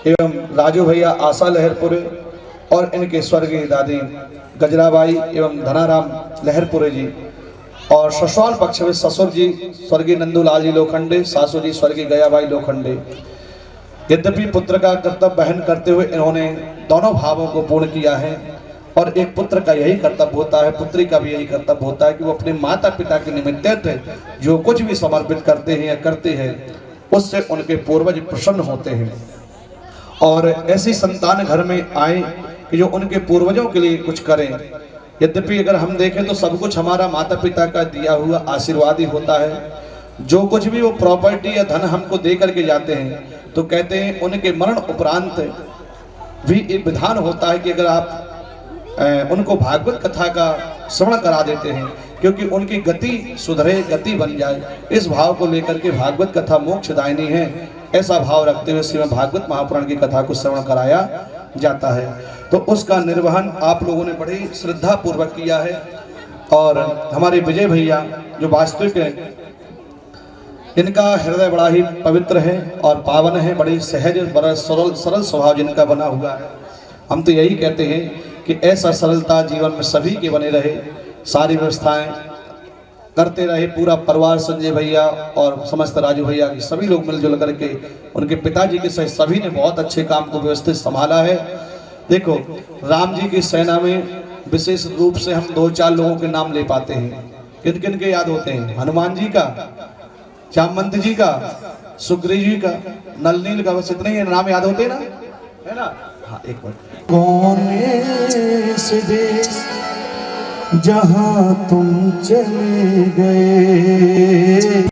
एवं राजू भैया आशा लहरपुरे और इनके स्वर्गीय दादी गजराबाई एवं धनाराम लहरपुरे जी, और ससुराल पक्ष में ससुर जी स्वर्गीय नंदूलाल जी लोखंडे, सासू जी स्वर्गीय गयाबाई लोखंडे। यद्यपि पुत्र का कर्तव्य वहन करते हुए इन्होंने दोनों भावों को पूर्ण किया है, और एक पुत्र का यही कर्तव्य होता है, पुत्री का भी यही कर्तव्य होता है कि वो अपने माता पिता के निमित्त जो कुछ भी समर्पित करते हैं या करते हैं उससे उनके पूर्वज प्रसन्न होते हैं। और ऐसी संतान घर में आए कि जो उनके पूर्वजों के लिए कुछ करें। यद्यपि अगर हम देखें तो सब कुछ हमारा माता पिता का दिया हुआ आशीर्वाद ही होता है। जो कुछ भी वो प्रॉपर्टी या धन हमको दे करके जाते हैं तो कहते हैं उनके मरण उपरांत भी एक विधान होता है कि अगर आप उनको भागवत कथा का श्रवण करा देते हैं, क्योंकि उनकी गति सुधरे, गति बन जाए, इस भाव को लेकर के भागवत कथा मोक्षदायिनी है, ऐसा भाव रखते हुए श्रीमद् भागवत महापुराण की कथा को श्रवण कराया जाता है। तो उसका निर्वहन आप लोगों ने बड़ी श्रद्धा पूर्वक किया है। और हमारे विजय भैया जो वास्तविक है, इनका हृदय बड़ा ही पवित्र है और पावन है, बड़ी सहज, बड़ा सरल स्वभाव जिनका बना हुआ है। हम तो यही कहते हैं कि ऐसा सरलता जीवन में सभी के बने रहे, सारी व्यवस्थाएं करते रहे, पूरा परिवार संजय भैया और समस्त राजू भैया की सभी लोग मिलजुल करके, उनके पिताजी के सहित सभी ने बहुत अच्छे काम को व्यवस्थित संभाला है। देखो, राम जी की सेना में विशेष रूप से हम 2-4 लोगों के नाम ले पाते हैं। किन किन के याद होते हैं? हनुमान जी का, जामवंत जी का, सुग्रीव जी का, नलनील का, बस इतने ही नाम याद होते ना, है ना? हाँ, एक बार। कौन ऐसे देश जहाँ तुम चले गए,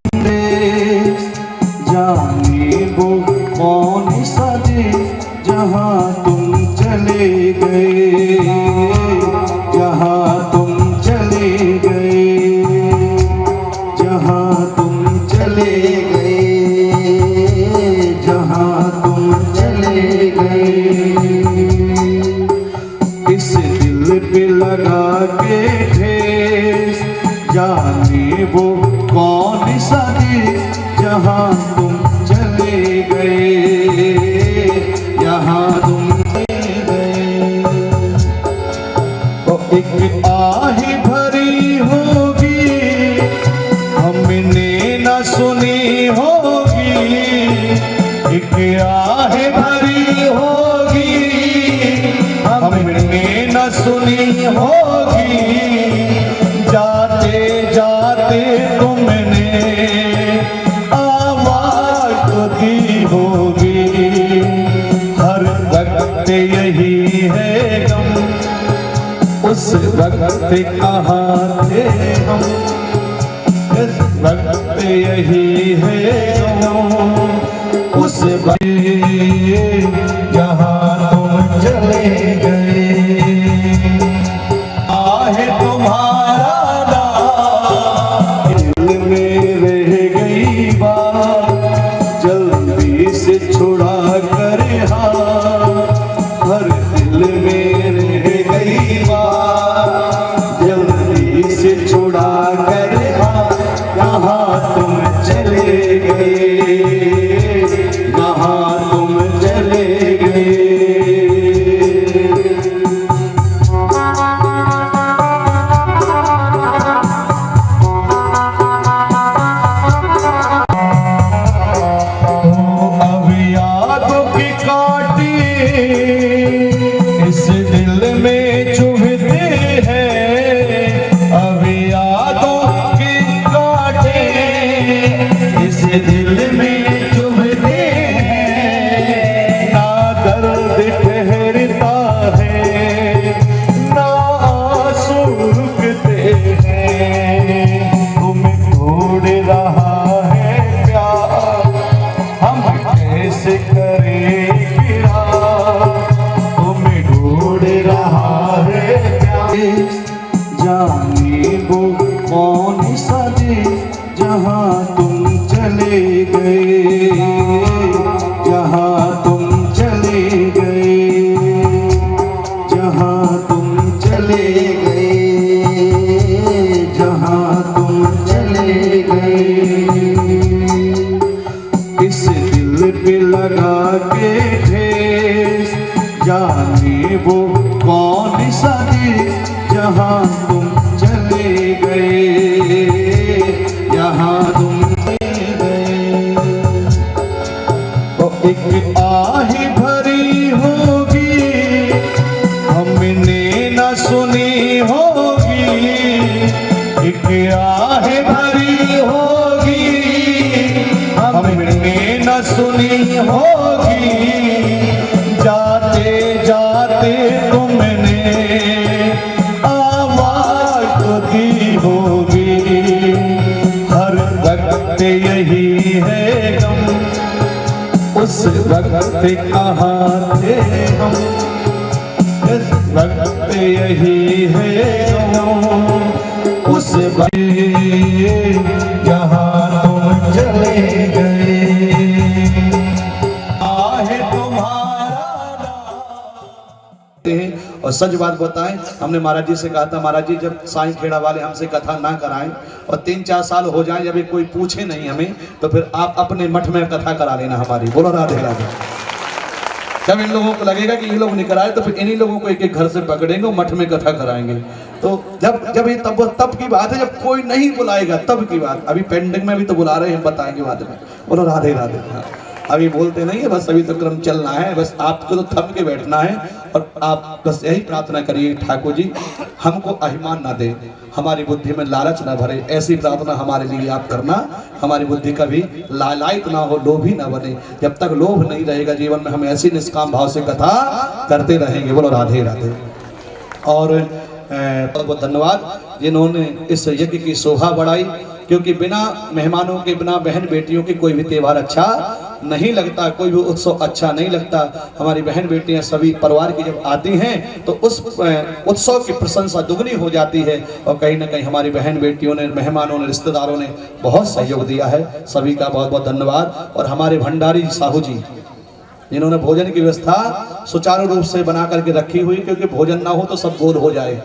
जाने वो कौन सा देश जहाँ तुम चले गए, जहाँ तुम चले गए, जहाँ तुम चले गए, जहाँ तुम चले गए। इस दिल पे लगा के ठेस, जाने वो कौन सा देश जहाँ तुम चले गए, जहाँ तुम चले गए। तो एक आह भरी होगी हमने न सुनी होगी, एक आह भरी होगी हमने सुनी होगी, जाते जाते तुमने आवाज तो दी होगी। हर वक्त यही है गम, उस वक्त कहाँ थे हम, इस वक्त यही है गम, उस वक्त जहाँ तुम चले गए। आहे तुम्हारा नाम दिल में रह गई बात, जल्दी से छुड़ा कर हाथ, हर दिल में रह गई बात, जल्दी से छुड़ा कर हाथ। कहाँ तुम चले गए, कहाँ तुम चले गए। अब यादों की कांटे इस दिल में चुभते हैं, अब यादों की कांटे इस दिल में चुभते हैं। ना दर्द ठहरता है, ना आंसू रुकते हैं। तुम्हें ढूंढ रहा है प्यार, हम कैसे करें प्यार। तुम्हें ढूंढ रहा है प्यार, जाने वो कौन सा देश जहाँ तुम चले गए, जहाँ तुम चले गए, जहाँ तुम चले गए, जहाँ तुम चले गए। इस दिल पे लगा के ठेस, जाने वो कौन सा देश जहाँ तुम चले गए, जहाँ तुम चले गए। तो एक आह भरी होगी, हमने न सुनी होगी, एक आह भरी होगी, हमने न सुनी होगी। जाते जाते तुमने आवाज तो दी होगी, हर वक्त यही है गम, उस वक्त कहाँ थे हम, इस वक्त यही है गम, उस वक्त जहाँ तुम चले गए। आहे तुम्हारा नाम। और सच बात बताएं, हमने महाराज जी से कहा था, महाराज जी जब साईं खेड़ा वाले हमसे कथा ना कराएं और 3-4 साल हो जाएं, जब कोई पूछे नहीं हमें, तो फिर आप अपने मठ में कथा करा लेना हमारी। बोलो राधे राधे। जब इन लोगों को लगेगा कि ये लोग नहीं कराए, तो फिर इन्हीं लोगों को एक एक घर से पकड़ेंगे और मठ में कथा कराएंगे। तो जब ये तब की बात है, जब कोई नहीं बुलाएगा तब की बात। अभी पेंडिंग में भी तो बुला रहे हैं, हम बताएंगे बाद में। बोलो राधे राधे। हाँ, अभी बोलते नहीं है, बस अभी तो क्रम चलना है, बस आपको तो थम के बैठना है। और आप बस यही प्रार्थना करिए, ठाकुर जी हमको अभिमान ना दे, हमारी बुद्धि में लालच ना भरे, ऐसी प्रार्थना हमारे लिए आप करना। हमारी बुद्धि कभी लालायित ना हो, लोभी ना बने। जब तक लोभ नहीं रहेगा जीवन में, हम ऐसी निष्काम भाव से कथा करते रहेंगे। बोलो राधे राधे। और बहुत बहुत धन्यवाद जिन्होंने इस यज्ञ की शोभा बढ़ाई, क्योंकि बिना मेहमानों के, बिना बहन बेटियों के कोई भी त्यौहार अच्छा नहीं लगता, कोई भी उत्सव अच्छा नहीं लगता। हमारी बहन बेटियां सभी परिवार की जब आती हैं तो उस उत्सव की प्रशंसा दुगनी हो जाती है। और कहीं ना कहीं हमारी बहन बेटियों ने, मेहमानों ने, रिश्तेदारों ने बहुत सहयोग दिया है। सभी का बहुत बहुत धन्यवाद। और हमारे भंडारी साहू जी जिन्होंने भोजन की व्यवस्था सुचारू रूप से बना करके रखी हुई, क्योंकि भोजन ना हो तो सब गोल हो जाए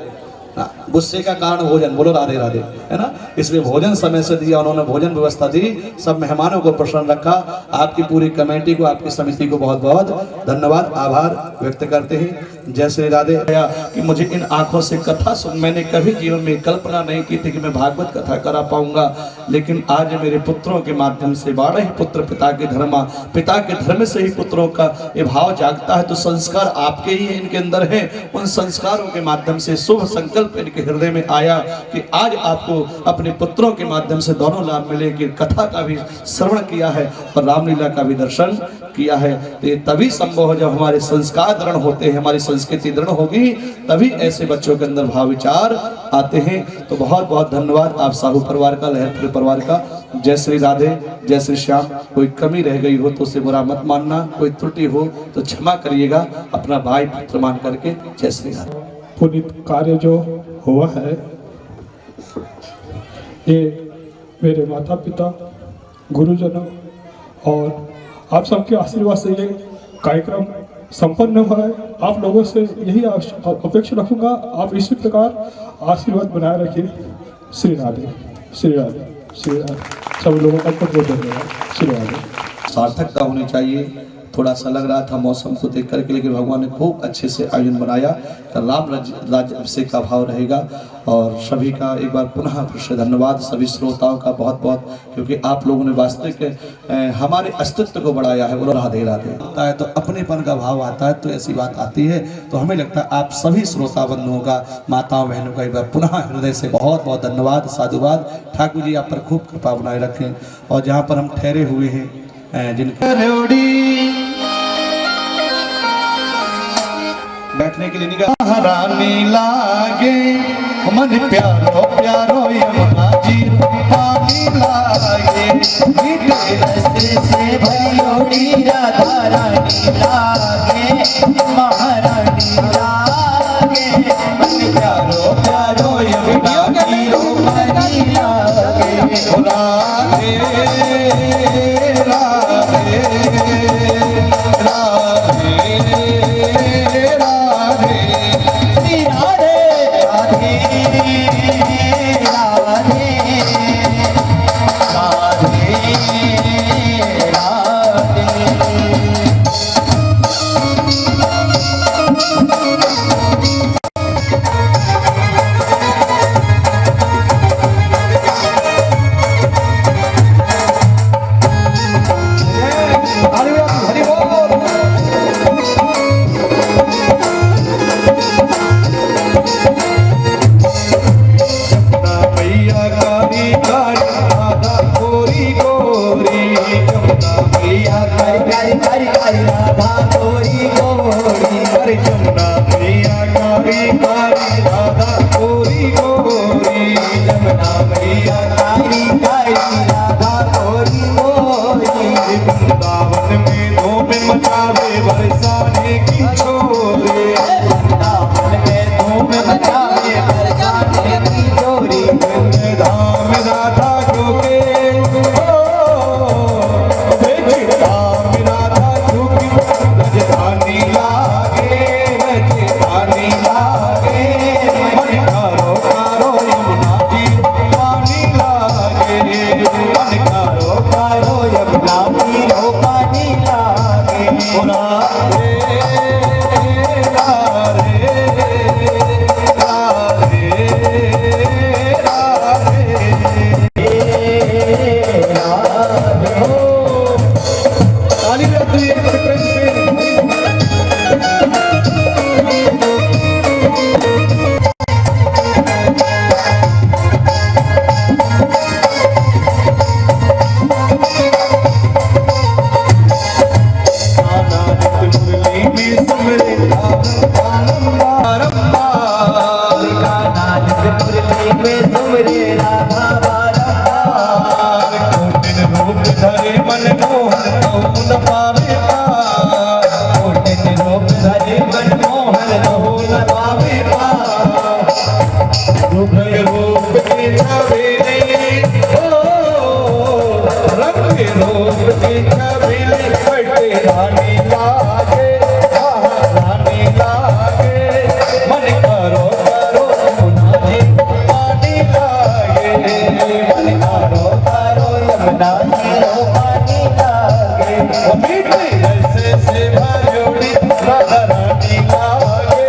ना, गुस्से का कारण भोजन। बोलो राधे राधे, है ना। इसलिए भोजन समय से दिया उन्होंने, भोजन व्यवस्था दी, सब मेहमानों को प्रसन्न रखा। आपकी पूरी कमेटी को, आपकी समिति को बहुत बहुत धन्यवाद, आभार व्यक्त करते हैं। जैसे राधे आया कि मुझे इन आंखों से कथा सुन, मैंने कभी जीवन में कल्पना नहीं की थी कि मैं भागवत कथा करा पाऊंगा, लेकिन आज मेरे पुत्रों के माध्यम से 12 ही पुत्र पिता के धर्म से ही पुत्रों का ये भाव जागता है। तो संस्कार आपके ही इनके अंदर है, उन संस्कारों के माध्यम से शुभ संकल्प इनके हृदय में आया कि आज आपको अपने पुत्रों के माध्यम से दोनों लाभ मिले कि कथा का भी श्रवण किया है और रामलीला का भी दर्शन किया है। तो ये तभी संभव है जब हमारे संस्कार दृढ़ होते हैं, हमारी संस्कृति दृढ़ होगी, तभी ऐसे बच्चों के अंदर भाव विचार आते हैं। तो बहुत बहुत धन्यवाद आप साहू परिवार का, लहर परिवार का। जय श्री राधे, जय श्री श्याम। कोई कमी रह गई हो तो उसे बुरा मत मानना, कोई त्रुटि हो तो क्षमा करिएगा, अपना भाई पुत्र मान करके। जय श्री राधे। पुनीत कार्य जो हुआ है, ये मेरे माता पिता, गुरुजनों और आप सबके आशीर्वाद से ये कार्यक्रम संपन्न हुआ है। आप लोगों से यही अपेक्षा रखूंगा, आप इसी प्रकार आशीर्वाद बनाए रखिए। श्री राधे, श्री राधे, श्री राधे। सब लोगों का बहुत बहुत धन्यवाद। श्री राधे। सार्थकता होनी चाहिए। थोड़ा सा लग रहा था मौसम को देख करके, लेकिन भगवान ने खूब अच्छे से आयोजन बनाया। तो राम राज्य अभिषेक का भाव रहेगा। और सभी का एक बार पुनः फिर धन्यवाद, सभी श्रोताओं का बहुत बहुत, क्योंकि आप लोगों ने वास्तविक हमारे अस्तित्व को बढ़ाया है। और राधे राधे होता है तो अपनेपन का भाव आता है, तो ऐसी बात आती है। तो हमें लगता है आप सभी श्रोता बंधुओं का, माताओं बहनों का एक बार पुनः हृदय से बहुत बहुत धन्यवाद, साधुवाद। ठाकुर जी आप पर खूब कृपा बनाए रखें। और जहाँ पर हम ठहरे हुए हैं, जिनके बैठने के लिए निकाह रानी लागे, मन प्यारो प्यारो यमुना जी पानी लागे, मीठे रस्ते से भरियोड़ी राधा रानी लागे, महारानी लागे, मन प्यारो प्यारो यमुना जी पानी लागे। राधे राधे से भरियोड़ी राधा रानी लागे।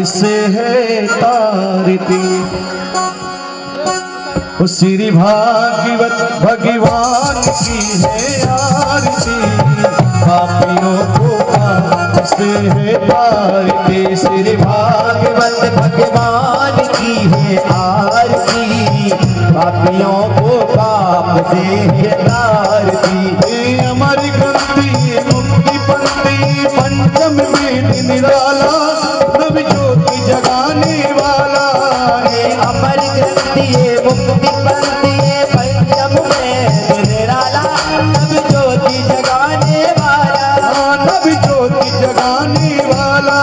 से है तारती, श्री भागवत भगवान की है आरती, पापियों को पाप से है तारती। श्री भागवत भगवान की है आरती, पापियों को पाप से है तारती। अमर ग्रंथि मुक्ति पंथी पंचम में निराला, नव ज्योति जगाने वाला है। अमर ग्रंथि मुक्ति पंथी पंचम में निराला, नव ज्योति जगाने वाला, नव ज्योति जगाने वाला,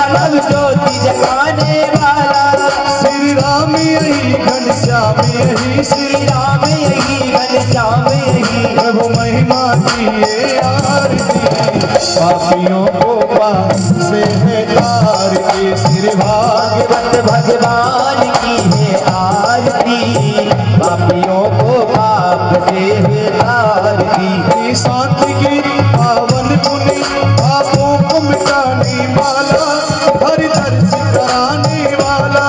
नव ज्योति जगाने वाला। श्री राम यही घनश्याम यही, श्री राम यही घनश्याम यही, प्रभु महिमा की ये आरती, पापियों को पाप से है तारती। श्री भागवत भगवान की है आरती, पापियों को पाप से है तारती। शांति की पावन पुनि, पापों को मिटाने वाला, हरि दर्श कराने वाला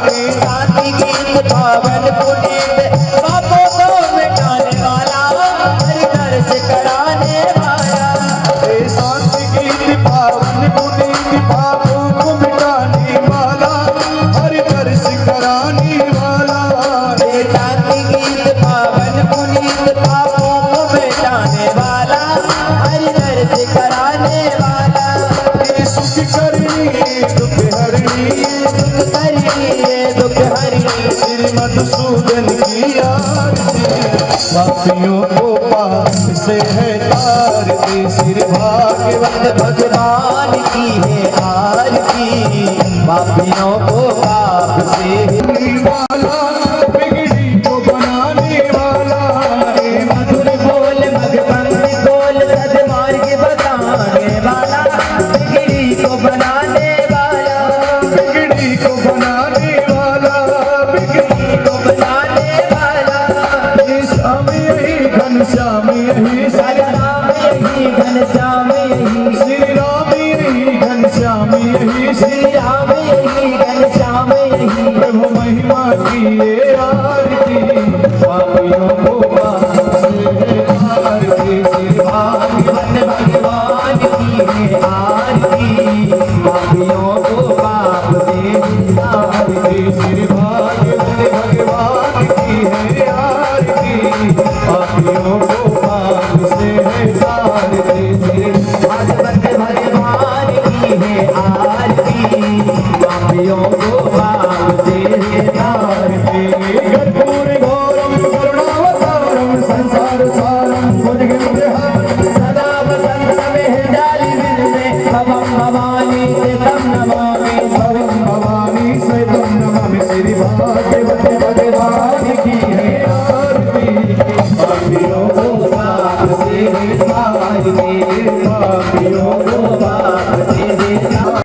है। शांति गीत पावन पुनीत, पापों को मिटाने वाला, हरि दर्श कराने वाला। शांति गीत पावन पुनीत, पापों को मिटाने वाला, हरि दर्श कराने वाला। शांति गीत पावन पुनीत, पापों को मिटाने वाला, हरि दर्श कराने वाला। सुख करनी दुख हरणी, सुख करिए दुख हरिए, श्री मधुसूदन की आरती, पापियों को पाप से है तारती। श्री भागवत भगवान की है आरती, पापियों को पाप से है। वाला, बिगड़ी को बनाने वाला है। मधुर बोल भगवंत बोल, सद्मार्ग बताने वाला, बिगड़ी को बनाने वाला, बिगड़ी को बनाने वाला, बिगड़ी को बनाने वाला। श्याम यही घनश्याम यही, श्री राम यही घनश्याम यही, श्री राम यही घनश्याम यही, श्री राम यही घनश्याम यही, प्रभु महिमा की ये आरती, पापियों को पाप से है तारती। श्री भागवत भगवान की है आरती, पापियों को पाप से है तारती। श्री भागवत भगवान की है आरती, पापियों को पाप से है तारती। श्री भागवत भगवान की है आरती, पापियों को पाप से है तारती। कर्पूर घोरम करुणावतारम, संसार सारम भुजगेन्द्रहारम, सदा वसंत में डाली दिल में, भवम भवानी से तम नमामि, भवम भवानी सैतम नमामि। श्री भागवत भगवान की है आरती, पापियों को पाप से है तारती, पापियों को पाप से है तारती।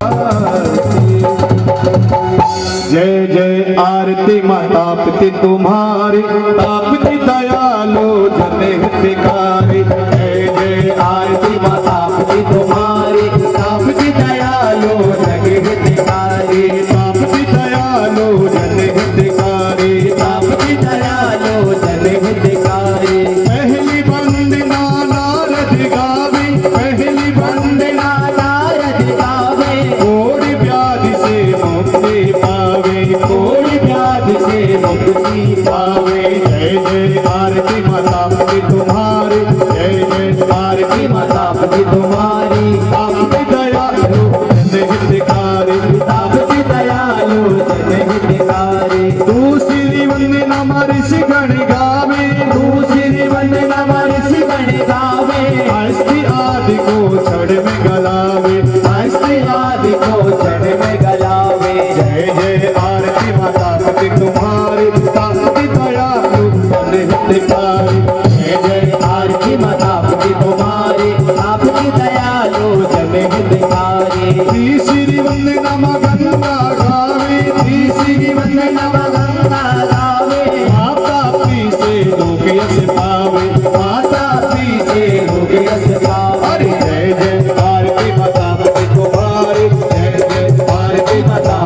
जय जय आरती माता पिति तुम्हारी, तापति दयालु जन हितकारी। जय जय आरती माता पिति तुम्हारी, तापति दयालु जन हितकारी, तापति दयालु जन हितकारी, तापति दयालु जन हितकारी। पहली वंदना नारद गावे, पहली वंदना नारद गावे, कोटि व्याधि से मुक्ति पावे, कोटि व्याधि से मुक्ति पावे। जय जय आरती माता पिति तुम्हारी, जय जय आरती माता पिति तुम्हारी, तापति दयालु जन हितकारी, तापति दयालु जन हितकारी। दूसरी वंदना ऋषि गण गावे, दूसरी वंदना ऋषि गण गावे। हस्ती आदि को छड़ में गलावे, हस्ती आदि को छड़ में गलावे। जय जय आरती माता पिति तुम्हारी, तापति दयालु जन हितकारी। जय जय आरती माता पिति तुम्हारी, तापति दयालु जन हितकारी। तीसरी वंदना गंगा गावे, तीसरी वंदना गंगा गावे। माता पी से लोग यश पावे, माता पी से लोग यश पावे। जय जय आरती माता पिति तुम्हारी, जय जय आरती माता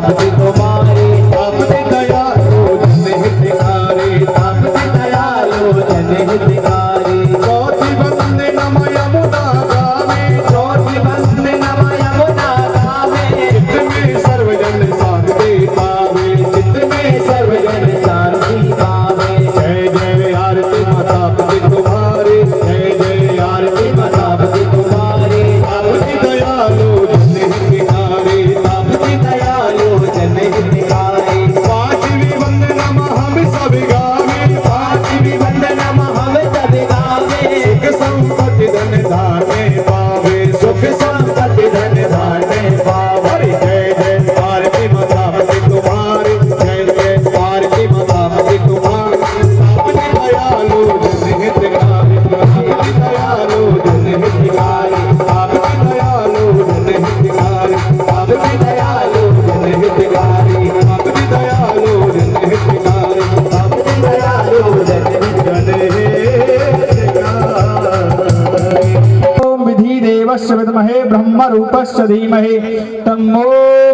सुख संपत्ति धन धाने पावे सुख संपत्ति धन धाने पावे जय जय आरती मतावती तुम्हारी जय जय आरती मतावती तुम्हारी आपने दयालु जन हितकारी आपने दयालु जन हितकारी आपने दयालु जन हितकारी आपने दयालु जन हितकारी आपने दयालु जन हितकारी आपने दयालु जन ओम विधि देवस्य विद्महे ब्रह्म रूपस्य धीमहि तन्नो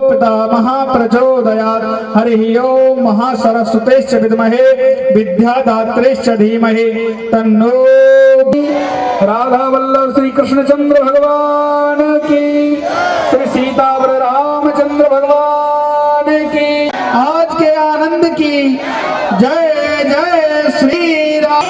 पितामहः प्रचोदयात् हरि ओम महासरस्वतेश्च विद्महे विद्यादात्रेश्च धीमहि तन्नो राधा वल्लभ श्री कृष्णचंद्र भगवान की श्री सीतावर रामचंद्र भगवान की आज के आनंद की जय जय श्री राम।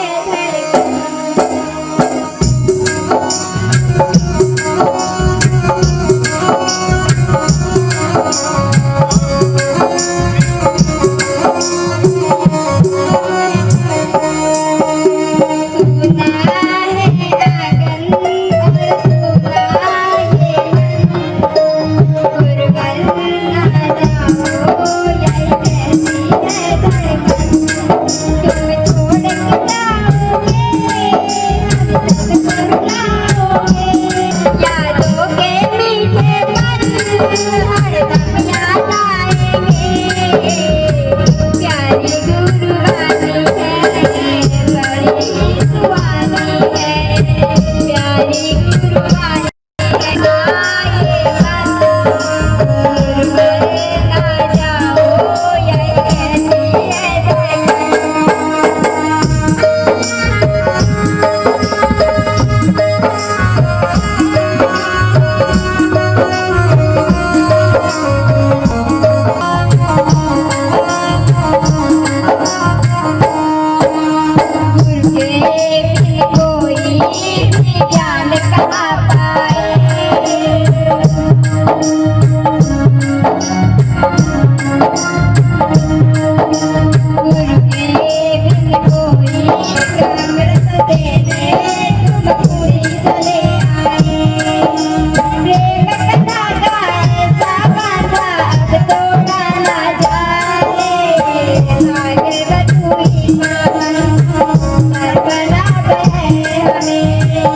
हमें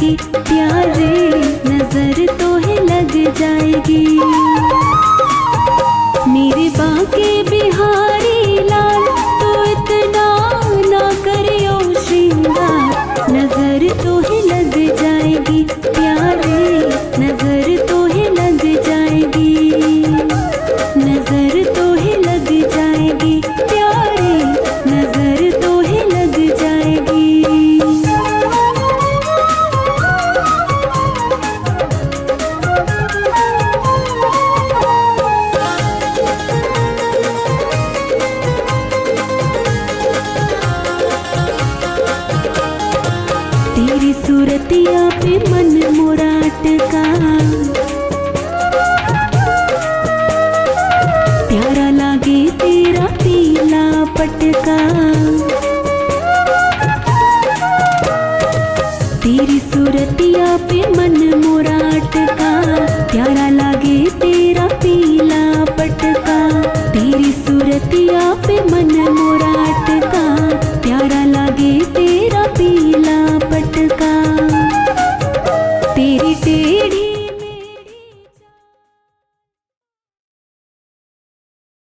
जाएगी प्यारे, नजर तो है लग जाएगी। मेरे बाके बिहारी लाल तो इतना ना करियो श्रृंगार, नजर तो है लग जाएगी प्यारे, नजर तो है लग जाएगी, नजर तो है लग जाएगी प्यारे, नजर तो है लग जाएगी। तेरी सूरतिया पे मन मोरा अटका, प्यारा लागे तेरा पीला पटका। तेरी सूरतिया पे मन मोरा अटका, प्यारा लागे तेरा पीला पटका। तेरी सूरतिया पे मन मोरा अटका,